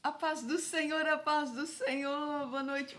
A paz do Senhor, a paz do Senhor. Boa noite,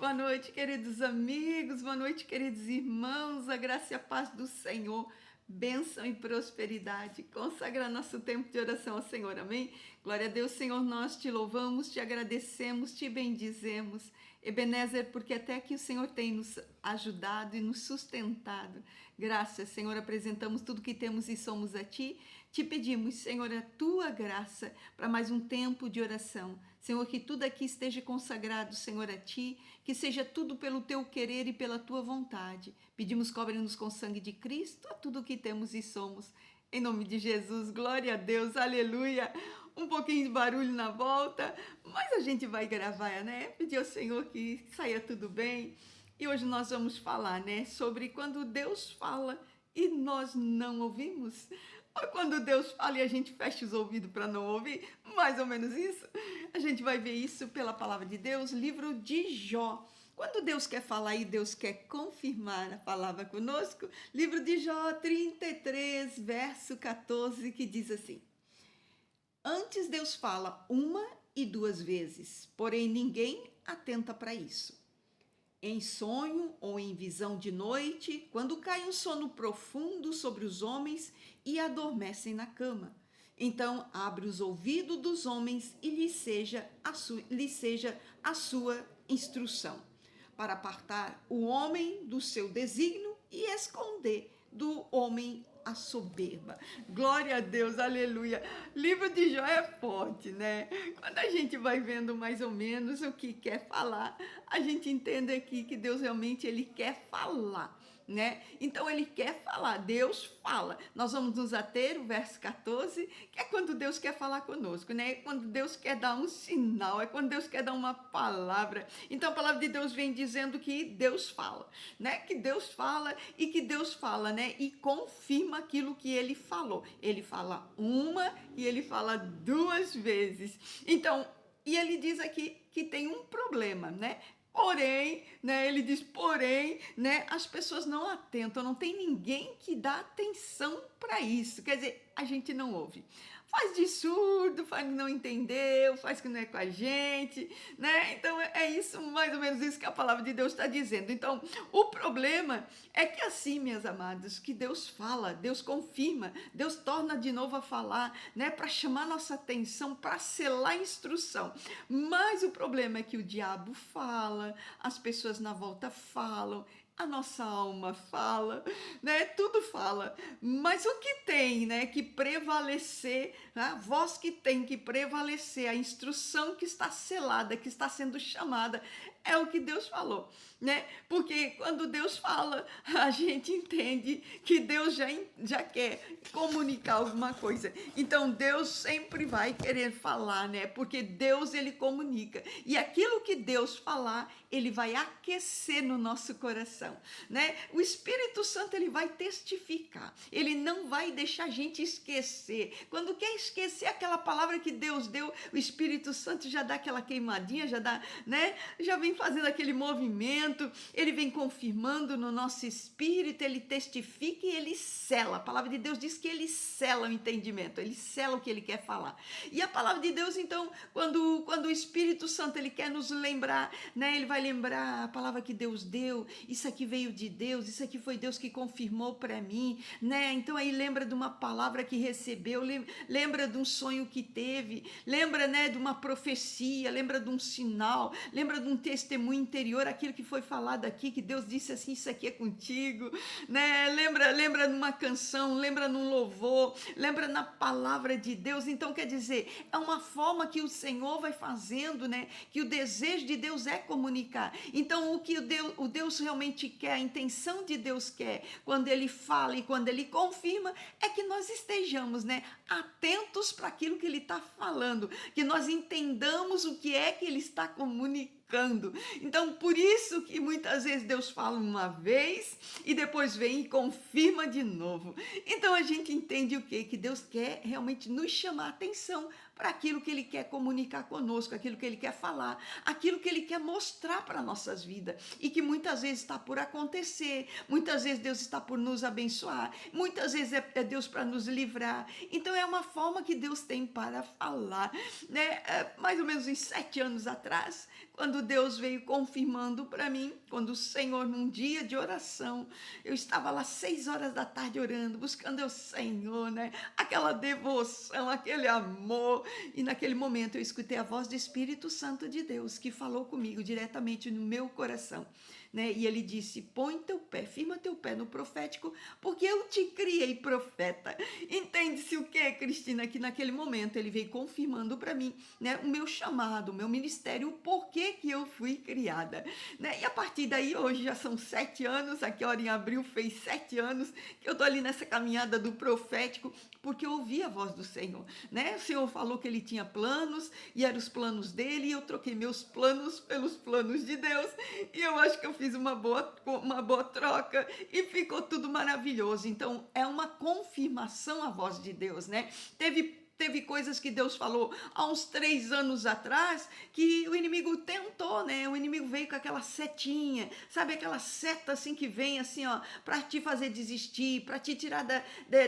queridos amigos. Boa noite, queridos irmãos. A graça e a paz do Senhor. Bênção e prosperidade. Consagra nosso tempo de oração ao Senhor. Amém? Glória a Deus, Senhor. Nós te louvamos, te agradecemos, te bendizemos. Ebenezer, porque até aqui o Senhor tem nos ajudado e nos sustentado. Graças, Senhor. Apresentamos tudo que temos e somos a Ti. Te pedimos, Senhor, a Tua graça para mais um tempo de oração. Senhor, que tudo aqui esteja consagrado, Senhor, a Ti, que seja tudo pelo Teu querer e pela Tua vontade. Pedimos, cobre-nos com o sangue de Cristo, a tudo que temos e somos. Em nome de Jesus, glória a Deus, aleluia. Um pouquinho de barulho na volta, mas a gente vai gravar, né? Pedir ao Senhor que saia tudo bem. E hoje nós vamos falar, né, sobre quando Deus fala e nós não ouvimos. Ou quando Deus fala e a gente fecha os ouvidos para não ouvir, mais ou menos isso. A gente vai ver isso pela palavra de Deus, livro de Jó. Quando Deus quer falar e Deus quer confirmar a palavra conosco, livro de Jó 33, verso 14, que diz assim: Antes Deus fala uma e duas vezes, porém ninguém atenta para isso. Em sonho ou em visão de noite, quando cai um sono profundo sobre os homens e adormecem na cama. Então abre os ouvidos dos homens e lhes seja a sua instrução, para apartar o homem do seu desígnio e esconder do homem a soberba. Glória a Deus, aleluia. Livro de Jó é forte, né? Quando a gente vai vendo mais ou menos o que quer falar, a gente entende aqui que Deus realmente ele quer falar, né? Então ele quer falar, Deus fala. Nós vamos nos ater o verso 14, que é quando Deus quer falar conosco, né? É quando Deus quer dar um sinal, é quando Deus quer dar uma palavra. Então a palavra de Deus vem dizendo que Deus fala, né? Que Deus fala e que Deus fala, né? E confirma aquilo que ele falou. Ele fala uma e ele fala duas vezes. Então, e ele diz aqui que tem um problema, né? Porém, né, ele diz, porém, né, as pessoas não atentam, não tem ninguém que dá atenção para isso. Quer dizer, a gente não ouve. Faz de surdo, faz que não entendeu, faz que não é com a gente, né? Então é isso, mais ou menos isso que a palavra de Deus está dizendo. Então, o problema é que assim, minhas amadas, que Deus fala, Deus confirma, Deus torna de novo a falar, né? Para chamar nossa atenção, para selar a instrução. Mas o problema é que o diabo fala, as pessoas na volta falam, a nossa alma fala, né? Tudo fala. Mas o que tem, né, que prevalecer, a voz que tem que prevalecer, a instrução que está selada, que está sendo chamada, é o que Deus falou, né? Porque quando Deus fala, a gente entende que Deus já quer comunicar alguma coisa. Então Deus sempre vai querer falar, né? Porque Deus ele comunica. E aquilo que Deus falar, ele vai aquecer no nosso coração, né? O Espírito Santo ele vai testificar. Ele não vai deixar a gente esquecer. Quando quer esquecer aquela palavra que Deus deu, o Espírito Santo já dá aquela queimadinha, já dá, né? Já vem fazendo aquele movimento, ele vem confirmando no nosso espírito, ele testifica e ele sela. A palavra de Deus diz que ele sela o entendimento, ele sela o que ele quer falar. E a palavra de Deus, então, quando o Espírito Santo ele quer nos lembrar, né? Ele vai lembrar a palavra que Deus deu, isso aqui veio de Deus, isso aqui foi Deus que confirmou para mim, né? Então aí lembra de uma palavra que recebeu, lembra de um sonho que teve, lembra, né, de uma profecia, lembra de um sinal, lembra de um testemunho interior, aquilo que foi falado aqui, que Deus disse assim, isso aqui é contigo, né? Lembra numa canção, lembra num louvor, lembra na palavra de Deus. Então quer dizer, é uma forma que o Senhor vai fazendo, né? Que o desejo de Deus é comunicar. Então o que o Deus realmente quer, a intenção de Deus quer, quando ele fala e quando ele confirma, é que nós estejamos, né, atentos para aquilo que ele está falando, que nós entendamos o que é que ele está comunicando. Então, por isso que muitas vezes Deus fala uma vez e depois vem e confirma de novo. Então, a gente entende o quê? Que Deus quer realmente nos chamar a atenção para aquilo que Ele quer comunicar conosco, aquilo que Ele quer falar, aquilo que Ele quer mostrar para nossas vidas e que muitas vezes está por acontecer, muitas vezes Deus está por nos abençoar, muitas vezes é Deus para nos livrar. Então é uma forma que Deus tem para falar, né? Mais ou menos uns 7 anos atrás, quando Deus veio confirmando para mim, quando o Senhor, num dia de oração, eu estava lá 6 horas da tarde orando, buscando o Senhor, né? Aquela devoção, aquele amor. E naquele momento eu escutei a voz do Espírito Santo de Deus, que falou comigo diretamente no meu coração, né? E ele disse: põe teu pé, firma teu pé no profético, porque eu te criei profeta. Entende-se o que, Cristina? Que naquele momento ele veio confirmando para mim, né, o meu chamado, o meu ministério, o porquê que eu fui criada, né? E a partir daí, hoje já são 7 anos, aqui hora em abril fez 7 anos que eu tô ali nessa caminhada do profético, porque eu ouvi a voz do Senhor, né? O Senhor falou que ele tinha planos, e eram os planos dele, e eu troquei meus planos pelos planos de Deus, e eu acho que eu fiz uma boa troca, e ficou tudo maravilhoso. Então, é uma confirmação a voz de Deus, né? Teve coisas que Deus falou há uns 3 anos atrás que o inimigo tentou, né? O inimigo veio com aquela setinha, sabe? Aquela seta assim que vem assim, ó, para te fazer desistir, para te tirar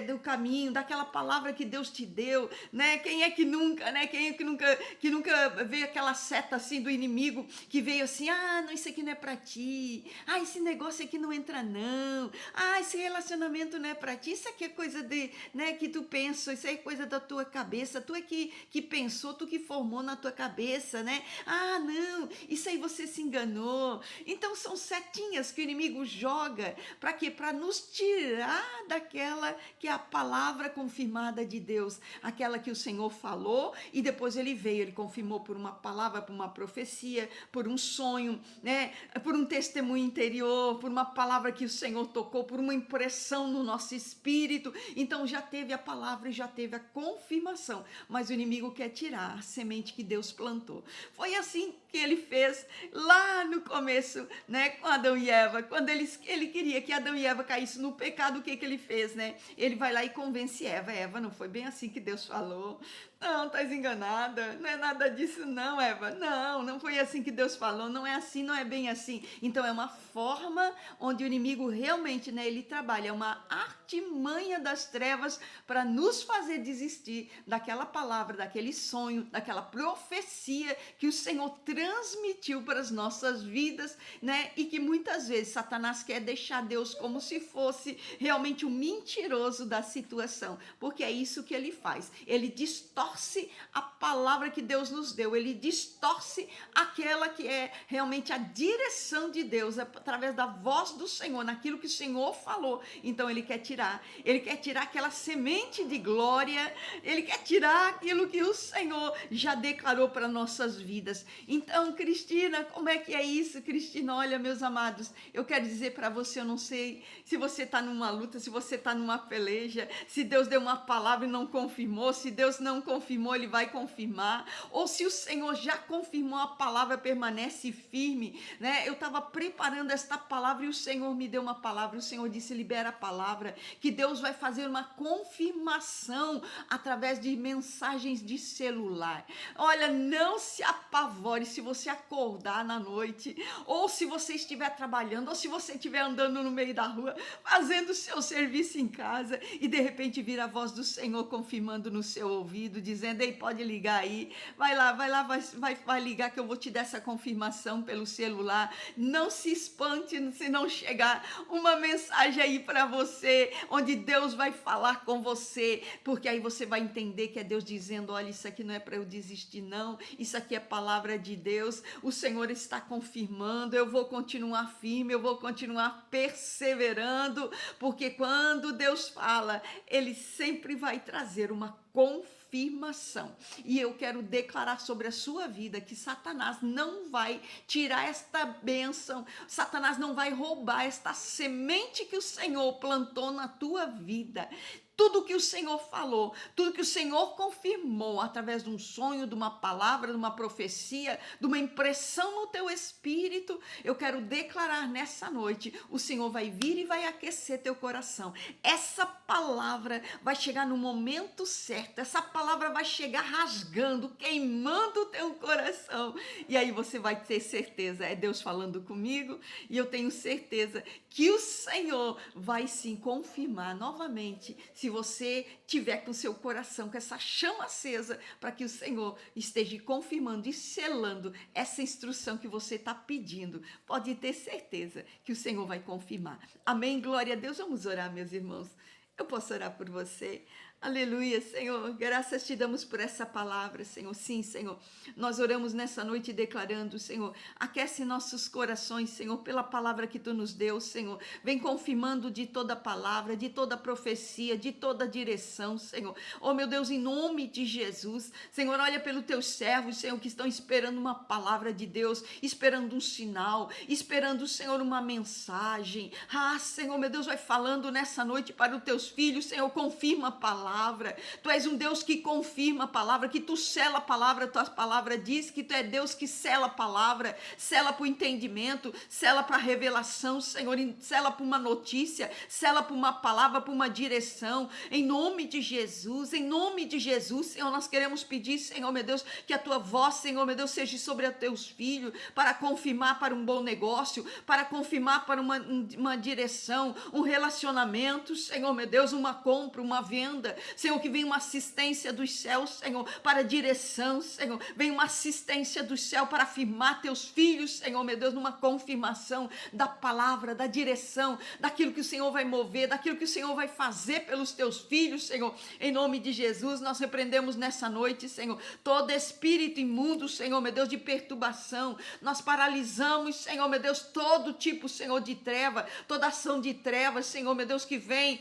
do caminho, daquela palavra que Deus te deu, né? Quem é que nunca, né? Quem é que nunca veio aquela seta assim do inimigo que veio assim: ah, não, isso aqui não é para ti. Ah, esse negócio aqui não entra não. Ah, esse relacionamento não é para ti. Isso aqui é coisa de, né, que tu pensa, isso aí é coisa da tua cabeça, tu é que pensou, tu que formou na tua cabeça, né? Ah, não, isso aí você se enganou. Então são setinhas que o inimigo joga, para quê? Para nos tirar daquela que é a palavra confirmada de Deus, aquela que o Senhor falou e depois ele veio, ele confirmou por uma palavra, por uma profecia, por um sonho, né? Por um testemunho interior, por uma palavra que o Senhor tocou, por uma impressão no nosso espírito. Então já teve a palavra e já teve a confirmação, mas o inimigo quer tirar a semente que Deus plantou. Foi assim que ele fez lá no começo, né, com Adão e Eva, quando ele queria que Adão e Eva caíssem no pecado. O que ele fez, né? Ele vai lá e convence Eva: Eva, não foi bem assim que Deus falou. Não, estás enganada, não é nada disso não, Eva. Não foi assim que Deus falou, não é assim, não é bem assim. Então é uma forma onde o inimigo realmente, né, ele trabalha, é uma artimanha das trevas para nos fazer desistir daquela palavra, daquele sonho, daquela profecia que o Senhor transmitiu para as nossas vidas, né? E que muitas vezes Satanás quer deixar Deus como se fosse realmente o mentiroso da situação, porque é isso que ele faz. Ele distorce a palavra que Deus nos deu, ele distorce aquela que é realmente a direção de Deus, através da voz do Senhor, naquilo que o Senhor falou. Então ele quer tirar aquela semente de glória, ele quer tirar aquilo que o Senhor já declarou para nossas vidas. Então, Cristina, como é que é isso, Cristina? Olha, meus amados, eu quero dizer para você, eu não sei se você está numa luta, se você está numa peleja, se Deus deu uma palavra e não confirmou, se Deus não confirmou, ele vai confirmar, ou se o Senhor já confirmou, a palavra permanece firme, né? Eu estava preparando esta palavra e o Senhor me deu uma palavra, o Senhor disse: libera a palavra, que Deus vai fazer uma confirmação através de mensagens de celular. Olha, não se apavore se você acordar na noite, ou se você estiver trabalhando, ou se você estiver andando no meio da rua, fazendo o seu serviço em casa, e de repente vir a voz do Senhor confirmando no seu ouvido, dizendo: ei, pode ligar aí, vai lá, vai ligar que eu vou te dar essa confirmação pelo celular. Não se espante se não chegar uma mensagem aí para você, onde Deus vai falar com você, porque aí você vai entender que é Deus dizendo: olha, isso aqui não é para eu desistir não, isso aqui é palavra de Deus, o Senhor está confirmando, eu vou continuar firme, eu vou continuar perseverando, porque quando Deus fala, Ele sempre vai trazer uma confirmação. E eu quero declarar sobre a sua vida que Satanás não vai tirar esta bênção, Satanás não vai roubar esta semente que o Senhor plantou na tua vida. tudo que o Senhor falou, tudo que o Senhor confirmou através de um sonho, de uma palavra, de uma profecia, de uma impressão no teu espírito, eu quero declarar nessa noite, o Senhor vai vir e vai aquecer teu coração. Essa palavra vai chegar no momento certo, essa palavra vai chegar rasgando, queimando o teu coração, e aí você vai ter certeza, é Deus falando comigo, e eu tenho certeza que o Senhor vai sim confirmar novamente, se você tiver com seu coração, com essa chama acesa, para que o Senhor esteja confirmando e selando essa instrução que você está pedindo. Pode ter certeza que o Senhor vai confirmar. Amém? Glória a Deus. Vamos orar, meus irmãos. Eu posso orar por você? Aleluia, Senhor, graças te damos por essa palavra, Senhor. Sim, Senhor, nós oramos nessa noite declarando, Senhor, aquece nossos corações, Senhor, pela palavra que tu nos deu, Senhor. Vem confirmando de toda palavra, de toda profecia, de toda direção, Senhor. Oh, meu Deus, em nome de Jesus, Senhor, olha pelos teus servos, Senhor, que estão esperando uma palavra de Deus, esperando um sinal, esperando, Senhor, uma mensagem. Ah, Senhor, meu Deus, vai falando nessa noite para os teus filhos, Senhor, confirma a palavra. Tu és um Deus que confirma a palavra, que tu sela a palavra, tua palavra diz que tu é Deus que sela a palavra, sela para o entendimento, sela para a revelação, Senhor, sela para uma notícia, sela para uma palavra, para uma direção, em nome de Jesus, Senhor, nós queremos pedir, Senhor, meu Deus, que a tua voz, Senhor, meu Deus, seja sobre os teus filhos, para confirmar para um bom negócio, para confirmar para uma direção, um relacionamento, Senhor, meu Deus, uma compra, uma venda, Senhor, que venha uma assistência dos céus, Senhor, para direção, Senhor, venha uma assistência do céu para afirmar teus filhos, Senhor, meu Deus, numa confirmação da palavra, da direção, daquilo que o Senhor vai mover, daquilo que o Senhor vai fazer pelos teus filhos, Senhor, em nome de Jesus, nós repreendemos nessa noite, Senhor, todo espírito imundo, Senhor, meu Deus, de perturbação, nós paralisamos, Senhor, meu Deus, todo tipo, Senhor, de treva, toda ação de trevas, Senhor, meu Deus, que vem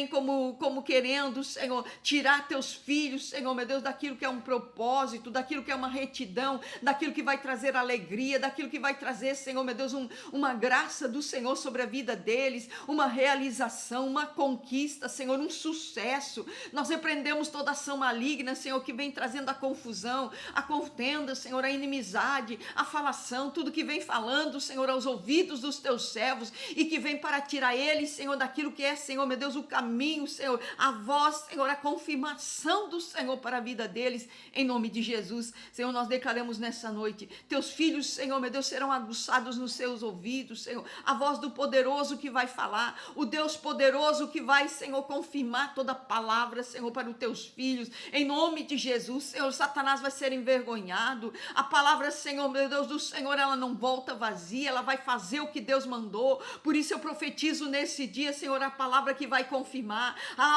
como querendo, Senhor, tirar teus filhos, Senhor, meu Deus, daquilo que é um propósito, daquilo que é uma retidão, daquilo que vai trazer alegria, daquilo que vai trazer, Senhor, meu Deus, uma graça do Senhor sobre a vida deles, uma realização, uma conquista, Senhor, um sucesso. Nós repreendemos toda ação maligna, Senhor, que vem trazendo a confusão, a contenda, Senhor, a inimizade, a falação, tudo que vem falando, Senhor, aos ouvidos dos teus servos e que vem para tirar eles, Senhor, daquilo que é, Senhor, meu Deus, o caminho, Senhor, a voz, Senhor, a confirmação do Senhor para a vida deles, em nome de Jesus. Senhor, nós declaramos nessa noite, teus filhos, Senhor, meu Deus, serão aguçados nos seus ouvidos, Senhor, a voz do poderoso que vai falar, o Deus poderoso que vai, Senhor, confirmar toda palavra, Senhor, para os teus filhos, em nome de Jesus, Senhor, Satanás vai ser envergonhado, a palavra, Senhor, meu Deus, do Senhor, ela não volta vazia, ela vai fazer o que Deus mandou, por isso eu profetizo nesse dia, Senhor, a palavra que vai confirmar,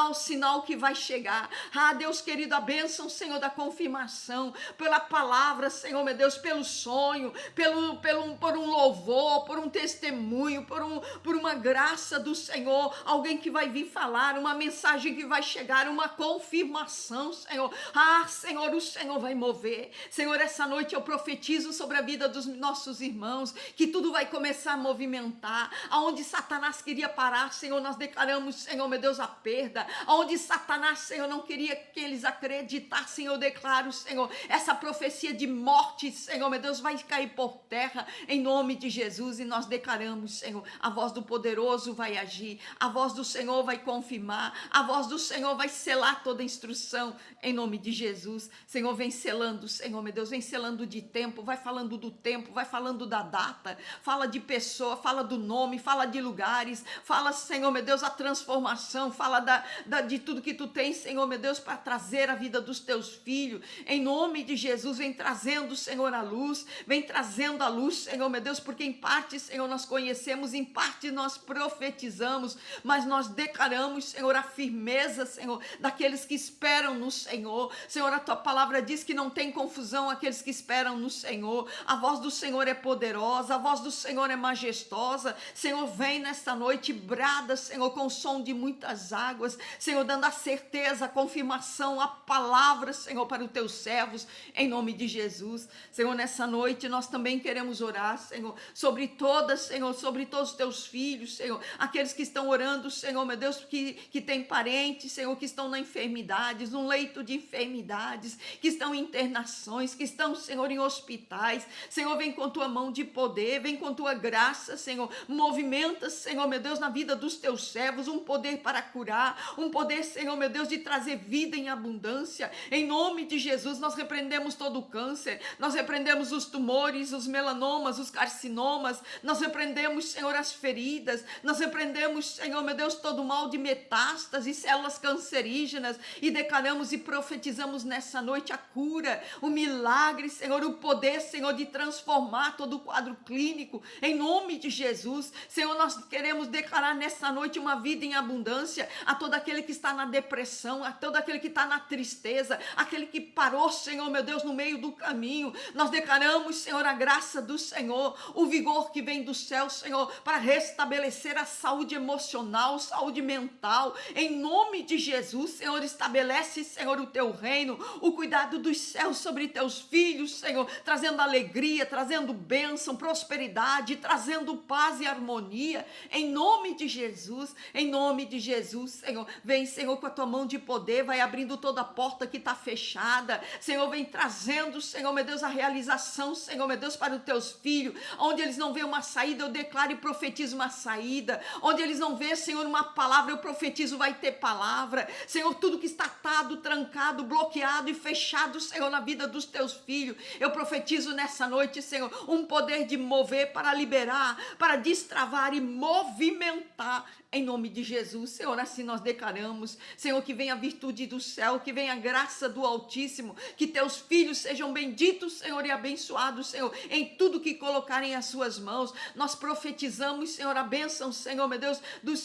o sinal que vai chegar, Deus querido, a bênção, Senhor, da confirmação, pela palavra, Senhor, meu Deus, pelo sonho, por um louvor, por um testemunho, por uma graça do Senhor, alguém que vai vir falar, uma mensagem que vai chegar, uma confirmação, Senhor, Senhor, o Senhor vai mover, Senhor, essa noite eu profetizo sobre a vida dos nossos irmãos, que tudo vai começar a movimentar, aonde Satanás queria parar, Senhor, nós declaramos, Senhor, meu Deus, a perda, aonde Satanás, Senhor, não queria que eles acreditassem, eu declaro, Senhor, essa profecia de morte, Senhor, meu Deus, vai cair por terra, em nome de Jesus, e nós declaramos, Senhor, a voz do poderoso vai agir, a voz do Senhor vai confirmar, a voz do Senhor vai selar toda a instrução, em nome de Jesus, Senhor, vem selando, Senhor, meu Deus, vem selando de tempo, vai falando do tempo, vai falando da data, fala de pessoa, fala do nome, fala de lugares, fala, Senhor, meu Deus, a transformação, fala de tudo que tu tens, Senhor, meu Deus, para trazer a vida dos teus filhos, em nome de Jesus, vem trazendo, Senhor, a luz, vem trazendo a luz, Senhor, meu Deus, porque em parte, Senhor, nós conhecemos, em parte nós profetizamos, mas nós declaramos, Senhor, a firmeza, Senhor, daqueles que esperam no Senhor, Senhor, a tua palavra diz que não tem confusão aqueles que esperam no Senhor, a voz do Senhor é poderosa, a voz do Senhor é majestosa, Senhor, vem nesta noite, brada, Senhor, com o som de muitas águas, Senhor, dando a certeza, a confirmação, a palavra, Senhor, para os teus servos, em nome de Jesus. Senhor, nessa noite nós também queremos orar, Senhor, sobre todas, Senhor, sobre todos os teus filhos, Senhor, aqueles que estão orando, Senhor, meu Deus, que tem parentes, Senhor, que estão na enfermidades, no leito de enfermidades, que estão em internações, que estão, Senhor, em hospitais. Senhor, vem com tua mão de poder, vem com tua graça, Senhor, movimenta, Senhor, meu Deus, na vida dos teus servos, um poder para curar, um poder, Senhor, meu Deus, de trazer vida em abundância. Em nome de Jesus, nós repreendemos todo o câncer, nós repreendemos os tumores, os melanomas, os carcinomas, nós repreendemos, Senhor, as feridas, nós repreendemos, Senhor, meu Deus, todo o mal de metástase, células cancerígenas, e declaramos e profetizamos nessa noite a cura, o milagre, Senhor, o poder, Senhor, de transformar todo o quadro clínico, em nome de Jesus. Senhor, nós queremos declarar nessa noite uma vida em abundância a todo aquele que está na depressão, a todo aquele que está na tristeza, aquele que parou, Senhor, meu Deus, no meio do caminho. Nós declaramos, Senhor, a graça do Senhor, o vigor que vem do céu, Senhor, para restabelecer a saúde emocional, saúde mental, em nome de Jesus. Senhor, estabelece, Senhor, o teu reino, o cuidado dos céus sobre teus filhos, Senhor, trazendo alegria, trazendo bênção, prosperidade, trazendo paz e harmonia, em nome de Jesus, em nome de Jesus. Senhor, vem, Senhor, com a tua mão de poder, vai abrindo toda a porta que está fechada, Senhor, vem trazendo, Senhor, meu Deus, a realização, Senhor, meu Deus, para os teus filhos, onde eles não veem uma saída, eu declaro e profetizo uma saída, onde eles não veem, Senhor, uma palavra, eu profetizo, vai ter palavra, Senhor, tudo que está atado, trancado, bloqueado e fechado, Senhor, na vida dos teus filhos, eu profetizo nessa noite, Senhor, um poder de mover para liberar, para destravar e movimentar, em nome de Jesus. Senhor, assim nós declaramos, Senhor, que venha a virtude do céu, que venha a graça do Altíssimo, que teus filhos sejam benditos, Senhor, e abençoados, Senhor, em tudo que colocarem as suas mãos. Nós profetizamos, Senhor, a bênção, Senhor, meu Deus,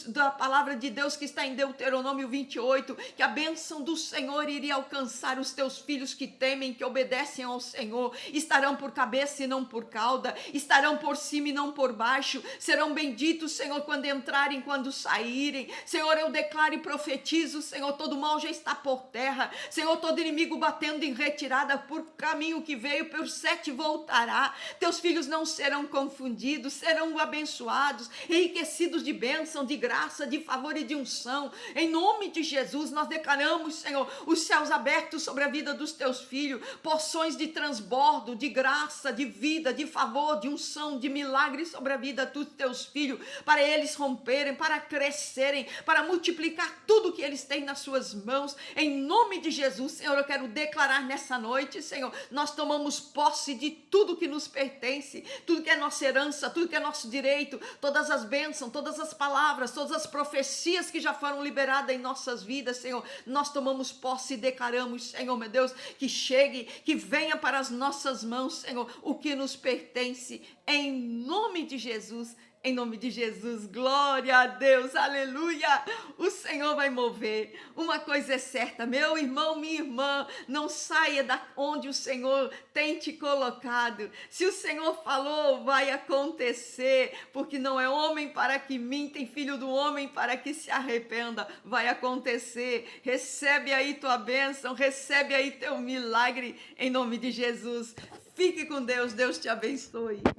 da palavra de Deus que está em Deuteronômio 28, que a bênção do Senhor iria alcançar os teus filhos que temem, que obedecem ao Senhor, estarão por cabeça e não por cauda, estarão por cima e não por baixo, serão benditos, Senhor, quando entrarem, quando saírem. Senhor, eu declaro e profetizo, Senhor, todo mal já está por terra, Senhor, todo inimigo batendo em retirada, por caminho que veio, por 7 voltará, teus filhos não serão confundidos, serão abençoados, enriquecidos de bênção, de graça, de favor e de unção, em nome de Jesus. Nós declaramos, Senhor, os céus abertos sobre a vida dos teus filhos, porções de transbordo, de graça, de vida, de favor, de unção, de milagre sobre a vida dos teus filhos, para eles romperem, para crescerem, para multiplicar tudo que eles têm nas suas mãos, em nome de Jesus. Senhor, eu quero declarar nessa noite, Senhor, nós tomamos posse de tudo que nos pertence, tudo que é nossa herança, tudo que é nosso direito, todas as bênçãos, todas as palavras, todas as profecias que já foram liberadas em nossas vidas, Senhor, nós tomamos posse e declaramos, Senhor, meu Deus, que chegue, que venha para as nossas mãos, Senhor, o que nos pertence, em nome de Jesus. Em nome de Jesus, glória a Deus, aleluia, o Senhor vai mover. Uma coisa é certa, meu irmão, minha irmã, não saia da onde o Senhor tem te colocado. Se o Senhor falou, vai acontecer, porque não é homem para que minta, filho do homem para que se arrependa, vai acontecer. Recebe aí tua bênção, recebe aí teu milagre, em nome de Jesus. Fique com Deus, Deus te abençoe.